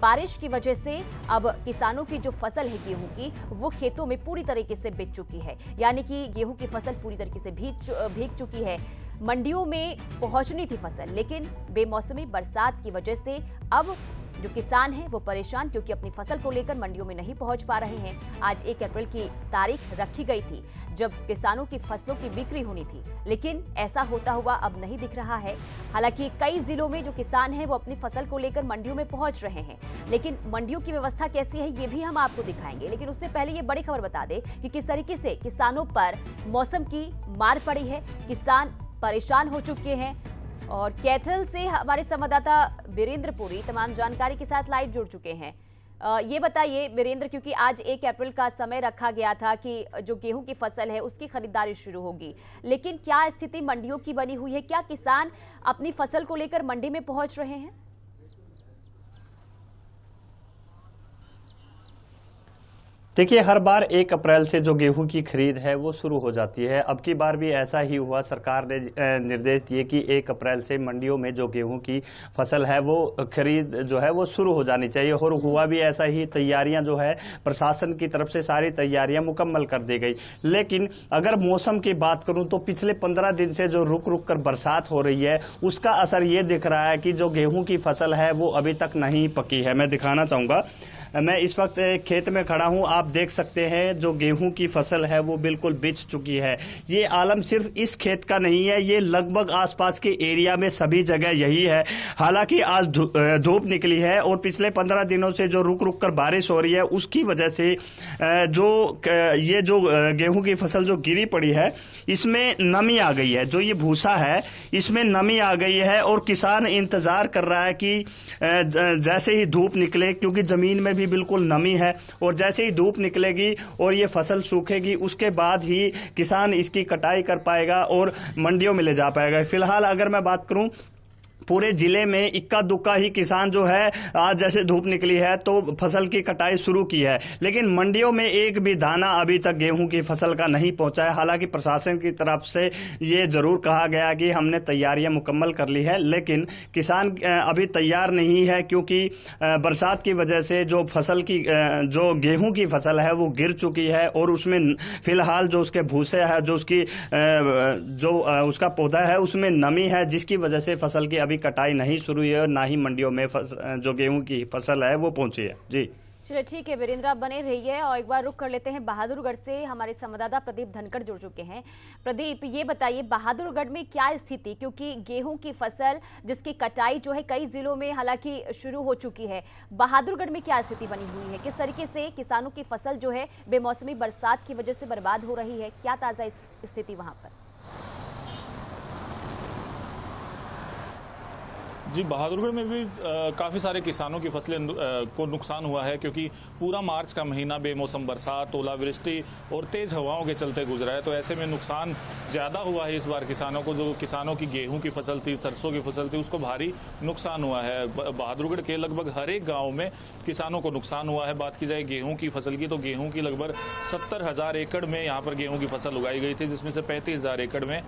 बारिश की वजह से अब किसानों की जो फसल है गेहूं की, वो खेतों में पूरी तरीके से बिक चुकी है। यानी कि गेहूं की फसल पूरी तरीके से भीग चुकी है। मंडियों में पहुंचनी थी फसल, लेकिन बेमौसमी बरसात की वजह से अब जो किसान हैं वो परेशान, क्योंकि अपनी फसल को लेकर मंडियों में नहीं पहुंच पा रहे हैं। आज 1 अप्रैल की तारीख रखी गई थी जब किसानों की फसलों की बिक्री होनी थी, लेकिन ऐसा होता हुआ अब नहीं दिख रहा है। हालांकि कई जिलों में जो किसान हैं वो अपनी फसल को लेकर मंडियों में पहुंच रहे हैं, लेकिन मंडियों की व्यवस्था कैसी है ये भी हम आपको दिखाएंगे। लेकिन उससे पहले ये बड़ी खबर बता दें कि किस तरीके से किसानों पर मौसम की मार पड़ी है। किसान परेशान हो चुके हैं और कैथल से हमारे संवाददाता वीरेंद्र पुरी तमाम जानकारी के साथ लाइव जुड़ चुके हैं। ये बताइए वीरेंद्र, क्योंकि आज 1 अप्रैल का समय रखा गया था कि जो गेहूं की फसल है उसकी खरीदारी शुरू होगी, लेकिन क्या स्थिति मंडियों की बनी हुई है? क्या किसान अपनी फसल को लेकर मंडी में पहुंच रहे हैं? देखिए, हर बार 1 अप्रैल से जो गेहूं की खरीद है वो शुरू हो जाती है। अब की बार भी ऐसा ही हुआ। सरकार ने निर्देश दिए कि 1 अप्रैल से मंडियों में जो गेहूं की फसल है वो खरीद जो है वो शुरू हो जानी चाहिए, और हुआ भी ऐसा ही। तैयारियां जो है प्रशासन की तरफ से सारी तैयारियां मुकम्मल कर दी गई। लेकिन अगर मौसम की बात करूं तो पिछले 15 दिन से जो रुक रुक कर बरसात हो रही है उसका असर ये दिख रहा है कि जो गेहूं की फसल है वो अभी तक नहीं पकी है। मैं दिखाना चाहूँगा, मैं इस वक्त खेत में खड़ा हूं। आप देख सकते हैं जो गेहूं की फसल है वो बिल्कुल बिछ चुकी है। ये आलम सिर्फ इस खेत का नहीं है, ये लगभग आसपास के एरिया में सभी जगह यही है। हालांकि आज धूप निकली है और पिछले 15 दिनों से जो रुक रुक कर बारिश हो रही है उसकी वजह से ये जो गेहूं की फसल जो गिरी पड़ी है इसमें नमी आ गई है। जो ये भूसा है इसमें नमी आ गई है और किसान इंतजार कर रहा है कि जैसे ही धूप निकले, क्योंकि जमीन में भी बिल्कुल नमी है, और जैसे ही धूप निकलेगी और ये फसल सूखेगी उसके बाद ही किसान इसकी कटाई कर पाएगा और मंडियों में ले जा पाएगा। फिलहाल अगर मैं बात करूं, पूरे जिले में इक्का दुक्का ही किसान जो है आज जैसे धूप निकली है तो फसल की कटाई शुरू की है, लेकिन मंडियों में एक भी दाना अभी तक गेहूं की फसल का नहीं पहुंचा है। हालांकि प्रशासन की तरफ से ये जरूर कहा गया कि हमने तैयारियां मुकम्मल कर ली है, लेकिन किसान अभी तैयार नहीं है, क्योंकि बरसात की वजह से जो फसल की जो गेहूं की फसल है वो गिर चुकी है और उसमें फिलहाल जो उसके भूसे है, जो उसकी उसका पौधा है उसमें नमी है, जिसकी वजह से फसल की कटाई नहीं शुरू है और ना ही मंडियों में जो गेहूं की फसल है वो पहुंची है। जी चलिए ठीक है वीरेंद्र, आप बने रहिए और एक बार रुक कर लेते हैं बहादुरगढ़ से। हमारे संवाददाता प्रदीप धनखड़ जुड़ चुके हैं। प्रदीप, ये बताइए बहादुरगढ़ में क्या स्थिति, क्योंकि गेहूं की फसल जिसकी कटाई जो है कई जिलों में हालांकि शुरू हो चुकी है, बहादुरगढ़ में क्या स्थिति बनी हुई है? किस तरीके से किसानों की फसल जो है बेमौसमी बरसात की वजह से बर्बाद हो रही है? क्या ताजा स्थिति वहां पर? जी, बहादुरगढ़ में भी काफ़ी सारे किसानों की फसलें को नुकसान हुआ है, क्योंकि पूरा मार्च का महीना बेमौसम बरसात, ओलावृष्टि और तेज़ हवाओं के चलते गुजरा है। तो ऐसे में नुकसान ज़्यादा हुआ है इस बार किसानों को। जो किसानों की गेहूं की फसल थी, सरसों की फसल थी, उसको भारी नुकसान हुआ है। बहादुरगढ़ के लगभग हर एक गाँव में किसानों को नुकसान हुआ है। बात की जाए गेहूँ की फसल की, तो गेहूँ की लगभग 70,000 एकड़ में यहाँ पर गेहूँ की फसल उगाई गई थी, जिसमें से 35,000 एकड़ में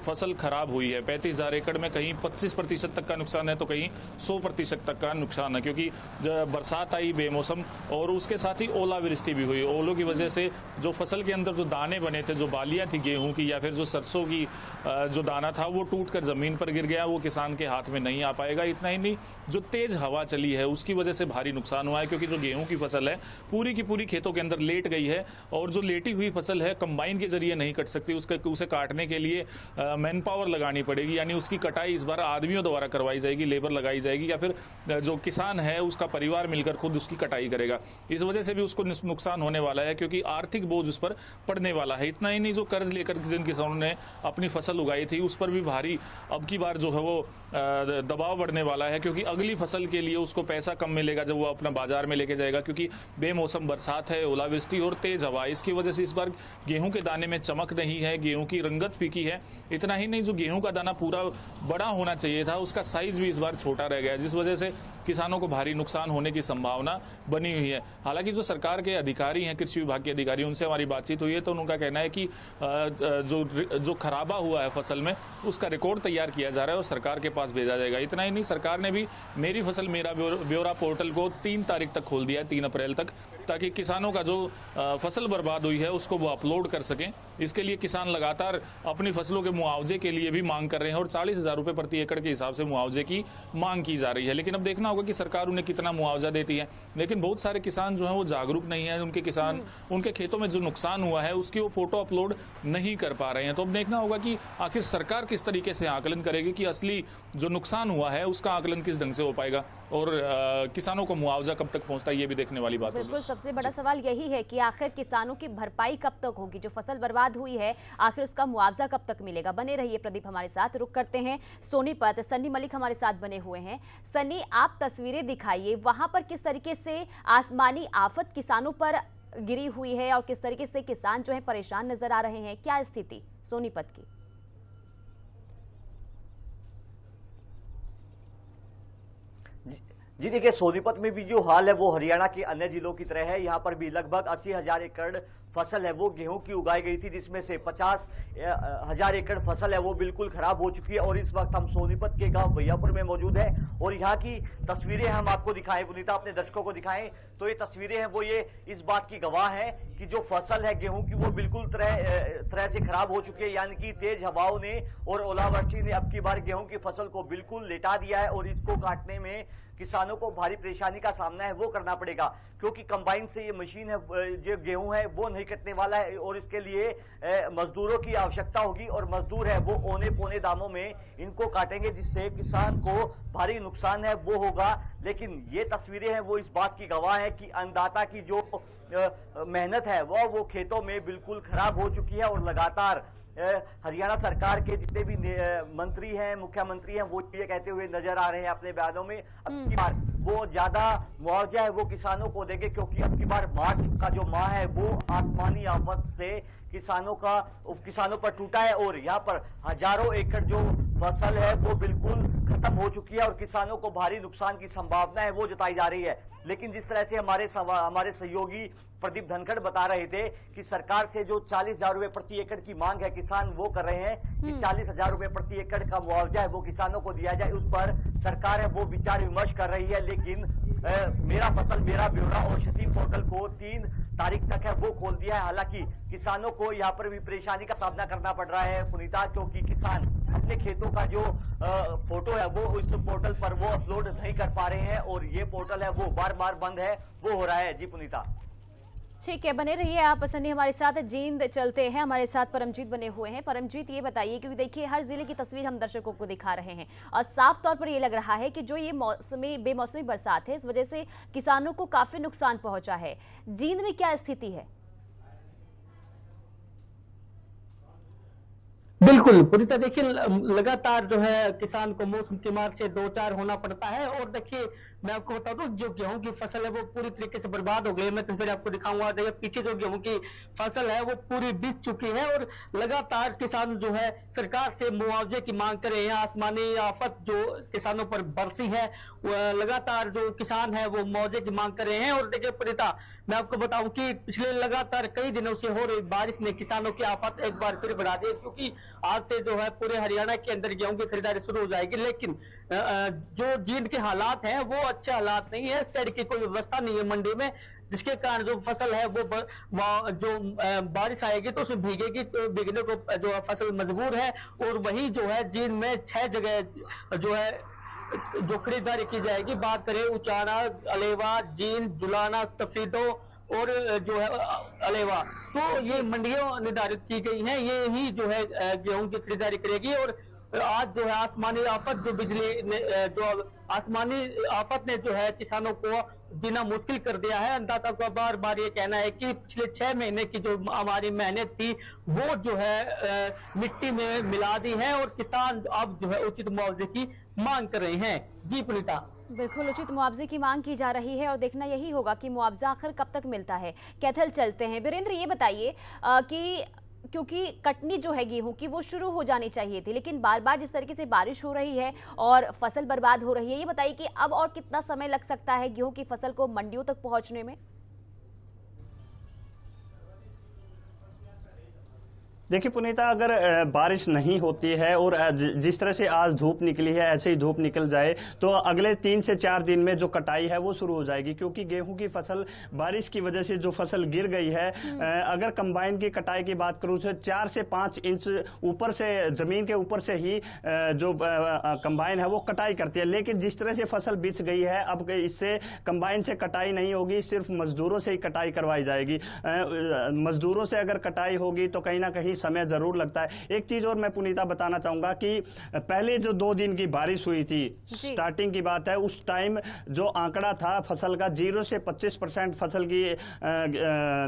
फसल खराब हुई है। 35,000 एकड़ में कहीं 25% तक का नुकसान है तो कहीं 100% तक का नुकसान है, क्योंकि जब बरसात आई बेमौसम और उसके साथ ही ओलावृष्टि भी हुई। ओलों की वजह से जो फसल के अंदर जो दाने बने थे, जो बालियां थी गेहूं की या फिर जो सरसों की जो दाना था वो टूटकर जमीन पर गिर गया। वो किसान के हाथ में नहीं आ पाएगा। इतना ही नहीं, जो तेज हवा चली है उसकी वजह से भारी नुकसान हुआ है, क्योंकि जो गेहूं की फसल है पूरी की पूरी खेतों के अंदर लेट गई है, और जो लेटी हुई फसल है कंबाइन के जरिए नहीं कट सकती। उसे काटने के लिए मैन पावर लगानी पड़ेगी, यानी उसकी कटाई इस बार आदमियों द्वारा करवाई जाएगी, लेबर लगाई जाएगी, या फिर जो किसान है उसका परिवार मिलकर खुद उसकी कटाई करेगा। इस वजह से भी उसको नुकसान होने वाला है, क्योंकि आर्थिक बोझ उस पर पड़ने वाला है। इतना ही नहीं, जो कर्ज लेकर जिन किसानों ने अपनी फसल उगाई थी उस पर भी भारी अब की बार जो है वो दबाव बढ़ने वाला है, क्योंकि अगली फसल के लिए उसको पैसा कम मिलेगा जब वो अपना बाजार में लेके जाएगा, क्योंकि बेमौसम बरसात है, ओलावृष्टि और तेज हवा, इसकी वजह से इस बार गेहूं के दाने में चमक नहीं है, गेहूं की रंगत फीकी है। इतना ही नहीं, जो गेहूं का दाना पूरा बड़ा होना चाहिए था उसका साइज भी इस बार छोटा रह गया है, जिस वजह से किसानों को भारी नुकसान होने की संभावना बनी हुई है। हालांकि जो सरकार के अधिकारी हैं, कृषि विभाग के अधिकारी, उनसे हमारी बातचीत हुई है तो उनका कहना है कि जो खराबा हुआ है फसल में उसका रिकॉर्ड तैयार किया जा रहा है और सरकार के पास भेजा जाएगा। इतना ही नहीं, सरकार ने भी मेरी फसल मेरा ब्यौरा पोर्टल को 3 तारीख तक खोल दिया है, 3 अप्रैल तक, ताकि किसानों का जो फसल बर्बाद हुई है उसको वो अपलोड कर सकें। इसके लिए किसान लगातार अपनी फसलों के मुआवजे के लिए भी मांग कर रहे हैं और 40,000 रुपए प्रति एकड़ के हिसाब से मुआवजे की मांग की जा रही है। लेकिन अब देखना होगा कि सरकार उन्हें कितना मुआवजा देती है। लेकिन बहुत सारे किसान जो हैं वो जागरूक नहीं है, उनके खेतों में जो नुकसान हुआ है उसकी वो फोटो अपलोड नहीं कर पा रहे हैं। तो अब देखना होगा कि आखिर सरकार किस तरीके से आकलन करेगी कि असली जो नुकसान हुआ है उसका आकलन किस ढंग से हो पाएगा और किसानों को मुआवजा कब तक पहुंचता है, ये भी देखने वाली बात होगी। बिल्कुल, सबसे बड़ा सवाल यही है कि आखिर किसानों की भरपाई कब तक होगी, जो फसल बर्बाद हुई है आखिर उसका मुआवजा कब तक मिलेगा। बने रहिए प्रदीप हमारे साथ। रुक करते हैं सोनीपत, सन्नी मलिक हमारे साथ बने हुए हैं। सन्नी, आप तस्वीरें दिखाइए, वहां पर किस तरीके से आसमानी आफत किसानों पर गिरी हुई है और किस तरीके से किसान जो है परेशान नजर आ रहे हैं, क्या स्थिति सोनीपत की? जी देखिए, सोनीपत में भी जो हाल है वो हरियाणा के अन्य जिलों की तरह है। यहाँ पर भी लगभग 80,000 एकड़ फसल है वो गेहूं की उगाई गई थी, जिसमें से 50,000 एकड़ फसल है वो बिल्कुल खराब हो चुकी है। और इस वक्त हम सोनीपत के गांव भैयापुर में मौजूद है और यहाँ की तस्वीरें हम आपको दिखाएं, पुनीता अपने दर्शकों को दिखाएं। तो ये तस्वीरें हैं वो ये इस बात की गवाह है कि जो फसल है गेहूं की वो बिल्कुल तरह से खराब हो चुकी है। यानी कि तेज हवाओं ने और ओलावृष्टि ने अब की बार गेहूं की फसल को बिल्कुल लेटा दिया है और इसको काटने में किसानों को भारी परेशानी का सामना है वो करना पड़ेगा, क्योंकि कंबाइन से ये मशीन है जो गेहूं है वो नहीं कटने वाला है और इसके लिए मजदूरों की आवश्यकता होगी और मजदूर है वो औने पौने दामों में इनको काटेंगे, जिससे किसान को भारी नुकसान है वो होगा। लेकिन ये तस्वीरें हैं वो इस बात की गवाह है कि अन्नदाता की जो मेहनत है वो खेतों में बिल्कुल खराब हो चुकी है। और लगातार हरियाणा सरकार के जितने भी मंत्री हैं, मुख्यमंत्री हैं, वो ये कहते हुए नजर आ रहे हैं अपने बयानों में अब की बार वो ज्यादा मुआवजा है वो किसानों को देंगे, क्योंकि अब की बार मार्च का जो माह है वो आसमानी आफत से किसानों पर टूटा है और यहाँ पर हजारों एकड़ जो फसल है वो बिल्कुल खत्म हो चुकी है और किसानों को भारी नुकसान की संभावना है वो जताई जा रही है। लेकिन जिस तरह से हमारे सहयोगी प्रदीप धनखड़ बता रहे थे कि सरकार से जो 40,000 रुपए प्रति एकड़ की मांग है किसान वो कर रहे हैं कि 40,000 रुपए प्रति एकड़ का मुआवजा है वो किसानों को दिया जाए, उस पर सरकार है वो विचार विमर्श कर रही है। लेकिन मेरा फसल मेरा ब्यौरा और क्षति पोर्टल को 3 तारीख तक है वो खोल दिया है। हालांकि किसानों को यहाँ पर भी परेशानी का सामना करना पड़ रहा है पुनीता, क्योंकि किसान अपने खेतों का जो फोटो है वो इस पोर्टल पर वो अपलोड नहीं कर पा रहे हैं और ये पोर्टल है वो बार बार बंद है वो हो रहा है। जी पुनीता। ठीक है, बने रहिए आप सन्नी हमारे साथ। जींद चलते हैं, हमारे साथ परमजीत बने हुए हैं। परमजीत, ये बताइए, क्योंकि देखिए हर जिले की तस्वीर हम दर्शकों को दिखा रहे हैं और साफ तौर पर ये लग रहा है कि जो ये बेमौसमी बरसात है इस वजह से किसानों को काफी नुकसान पहुंचा है। जींद में क्या स्थिति है? बिल्कुल पुनीता, देखिए लगातार जो है किसान को मौसम की मार से दो चार होना पड़ता है। और देखिए मैं आपको बता दूं, जो गेहूं की फसल है वो पूरी तरीके से बर्बाद हो गई है। मैं तस्वीर आपको दिखाऊंगा, देखिए पीछे जो गेहूं की फसल है वो पूरी बीत चुकी है और लगातार किसान जो है सरकार से मुआवजे की मांग कर रहे हैं। आसमानी आफत जो किसानों पर बरसी है, लगातार जो किसान है वो मुआवजे की मांग कर रहे हैं। और देखिए पुनीता, मैं आपको बताऊं कि पिछले लगातार कई दिनों से हो रही बारिश ने किसानों की आफत एक बार फिर बढ़ा दी, क्योंकि आज से जो है पूरे हरियाणा के अंदर गेहूं की खरीदारी शुरू हो जाएगी। लेकिन जो जींद के हालात हैं वो अच्छे हालात नहीं है, शेड की कोई व्यवस्था नहीं है मंडी में, जिसके कारण जो फसल है वो जो बारिश आएगी तो उसमें भीगेगी, तो भीगने को जो फसल मजबूर है। और वही जो है जींद में 6 जगह जो है जो खरीदारी की जाएगी, बात करें उचाना, अलेवा, जींद, जुलाना, सफीदो और जो है अलेवा, तो ये मंडियां निर्धारित की गई हैं, ये ही जो है गेहूं की खरीदारी करेगी। और आज जो है आसमानी आफत जो बिजली ने जो आसमानी आफत ने जो है किसानों को जीना मुश्किल कर दिया है। अन्नदाता का बार बार ये कहना है कि पिछले 6 महीने की जो हमारी मेहनत थी वो जो है मिट्टी में मिला दी है और किसान अब जो है उचित मुआवजे की मांग कर रहे हैं। जी पुनीता। बिल्कुल, उचित मुआवजे की मांग की जा रही है और देखना यही होगा कि मुआवजा आखिर कब तक मिलता है। कैथल चलते हैं, वीरेंद्र, ये बताइए कि क्योंकि कटनी जो है गेहूं की वो शुरू हो जानी चाहिए थी, लेकिन बार बार जिस तरीके से बारिश हो रही है और फसल बर्बाद हो रही है, ये बताइए कि अब और कितना समय लग सकता है गेहूं की फसल को मंडियों तक पहुंचने में? देखिए पुनीता, अगर बारिश नहीं होती है और जिस तरह से आज धूप निकली है ऐसे ही धूप निकल जाए तो अगले 3 से 4 दिन में जो कटाई है वो शुरू हो जाएगी, क्योंकि गेहूं की फसल बारिश की वजह से जो फसल गिर गई है, अगर कंबाइन की कटाई की बात करूं तो 4 से 5 इंच ऊपर से जमीन के ऊपर से ही जो कंबाइन है वो कटाई करती है। लेकिन जिस तरह से फसल बिछ गई है, अब इससे कंबाइन से कटाई नहीं होगी, सिर्फ मजदूरों से ही कटाई करवाई जाएगी। मजदूरों से अगर कटाई होगी तो कहीं ना कहीं समय जरूर लगता है। एक चीज और मैं पुनीता बताना चाहूंगा कि पहले जो 2 दिन की बारिश हुई थी, स्टार्टिंग की बात है, उस टाइम जो आंकड़ा था फसल का 0 से 25% फसल की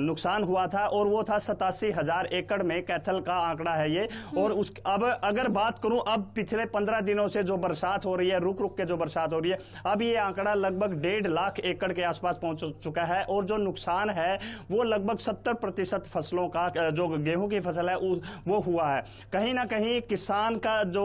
नुकसान हुआ था और वो था 87,000 एकड़ में कैथल का आंकड़ा है ये। और उस अब अगर बात करूं, अब पिछले 15 दिनों से जो बरसात हो रही है, रुक रुक के जो बरसात हो रही है, अब ये आंकड़ा लगभग 1.5 लाख एकड़ के आसपास पहुंच चुका है और जो नुकसान है वो लगभग 70% फसलों का, जो गेहूं की फसल है वो हुआ है। कहीं ना कहीं किसान का जो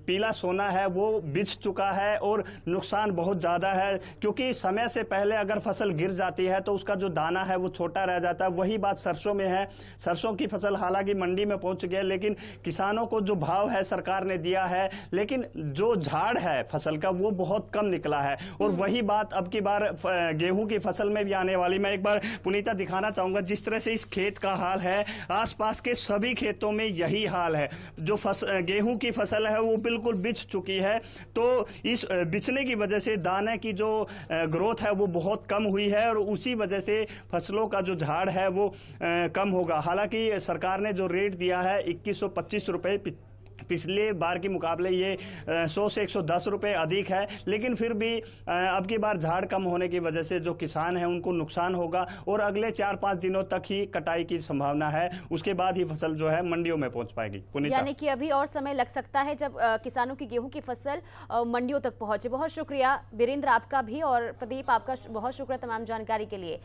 पीला सोना है वो बिछ चुका है और नुकसान बहुत ज्यादा है, क्योंकि समय से पहले अगर फसल गिर जाती है तो उसका जो दाना है वो छोटा रह जाता है। वही बात सरसों में है। सरसों की फसल हालांकि मंडी में पहुंच गई है, लेकिन किसानों को जो भाव है सरकार ने दिया है, लेकिन जो झाड़ है फसल का वो बहुत कम निकला है। और वही बात अब की बार गेहूं की फसल में भी आने वाली। मैं एक बार पुनीता दिखाना चाहूंगा जिस तरह से इस खेत का हाल है, आसपास के सभी खेतों में यही हाल है। जो गेहूं की फसल है वो बिल्कुल बिछ चुकी है, तो इस बिछने की वजह से दाने की जो ग्रोथ है वो बहुत कम हुई है और उसी वजह से फसलों का जो झाड़ है वो कम होगा। हालांकि सरकार ने जो रेट दिया है 2125 रुपए, पिछले बार के मुकाबले ये 100 से 110 रुपए अधिक है, लेकिन फिर भी अब की बार झाड़ कम होने की वजह से जो किसान है उनको नुकसान होगा और अगले 4-5 दिनों तक ही कटाई की संभावना है। उसके बाद ही फसल जो है मंडियों में पहुंच पाएगी। पुनीता, यानी कि अभी और समय लग सकता है जब किसानों की गेहूं की फसल मंडियों तक पहुंचे। बहुत शुक्रिया वीरेंद्र आपका भी, और प्रदीप आपका बहुत शुक्रिया तमाम जानकारी के लिए।